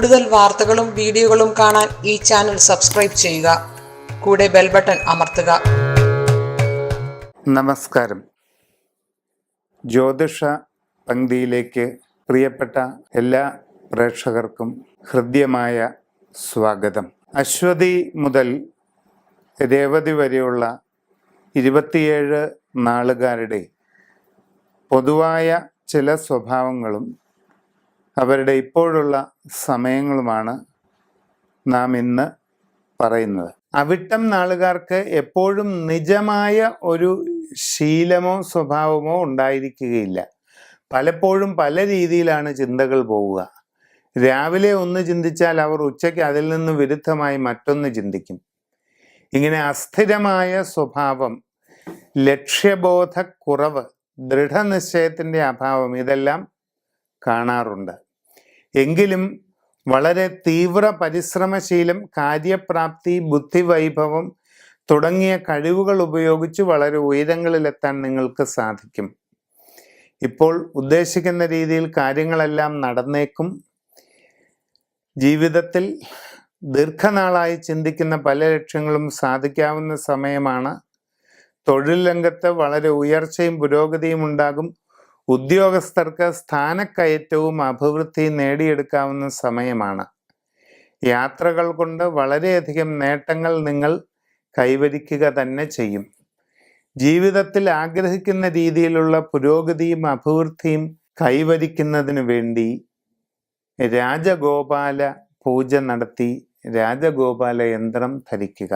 കൂടുതൽ വാർത്തകളും വീഡിയോകളും കാണാൻ ഈ ചാനൽ സബ്സ്ക്രൈബ് ചെയ്യുക. കൂടെ ബെൽ ബട്ടൺ അമർത്തുക. നമസ്കാരം. ജ്യോതിഷ പങ്ക്തിയിലേക്ക് പ്രിയപ്പെട്ട എല്ലാ പ്രേക്ഷകർക്കും ഹൃദ്യമായ സ്വാഗതം. അശ്വതി മുതൽ രേവതി വരെയുള്ള 27 നാളുകാരുടെ പൊതുവായ ചില സ്വഭാവങ്ങളും അവരുടെ ഇപ്പോഴുള്ള സമയങ്ങളുമാണ് നാം ഇന്ന് പറയുന്നത്. അവിട്ടം നാളുകാർക്ക് എപ്പോഴും നിജമായ ഒരു ശീലമോ സ്വഭാവമോ ഉണ്ടായിരിക്കുകയില്ല. പലപ്പോഴും പല രീതിയിലാണ് ചിന്തകൾ പോവുക. രാവിലെ ഒന്ന് ചിന്തിച്ചാൽ അവർ ഉച്ചയ്ക്ക് അതിൽ നിന്ന് വിരുദ്ധമായി മറ്റൊന്ന് ചിന്തിക്കും. ഇങ്ങനെ അസ്ഥിരമായ സ്വഭാവം, ലക്ഷ്യബോധക്കുറവ്, ദൃഢനിശ്ചയത്തിൻ്റെ അഭാവം ഇതെല്ലാം കാണാറുണ്ട്. എങ്കിലും വളരെ തീവ്ര പരിശ്രമശീലം, കാര്യപ്രാപ്തി, ബുദ്ധിവൈഭവം തുടങ്ങിയ കഴിവുകൾ ഉപയോഗിച്ച് വളരെ ഉയരങ്ങളിലെത്താൻ നിങ്ങൾക്ക് സാധിക്കും. ഇപ്പോൾ ഉദ്ദേശിക്കുന്ന രീതിയിൽ കാര്യങ്ങളെല്ലാം നടന്നേക്കും. ജീവിതത്തിൽ ദീർഘനാളായി ചിന്തിക്കുന്ന പല ലക്ഷ്യങ്ങളും സാധിക്കാവുന്ന സമയമാണ്. തൊഴിൽ രംഗത്ത് വളരെ ഉയർച്ചയും പുരോഗതിയും ഉണ്ടാകും. ഉദ്യോഗസ്ഥർക്ക് സ്ഥാനക്കയറ്റവും അഭിവൃദ്ധിയും നേടിയെടുക്കാവുന്ന സമയമാണ്. യാത്രകൾ കൊണ്ട് വളരെയധികം നേട്ടങ്ങൾ നിങ്ങൾ കൈവരിക്കുക തന്നെ ചെയ്യും. ജീവിതത്തിൽ ആഗ്രഹിക്കുന്ന രീതിയിലുള്ള പുരോഗതിയും അഭിവൃദ്ധിയും കൈവരിക്കുന്നതിന് വേണ്ടി രാജഗോപാല പൂജ നടത്തി രാജഗോപാല യന്ത്രം ധരിക്കുക.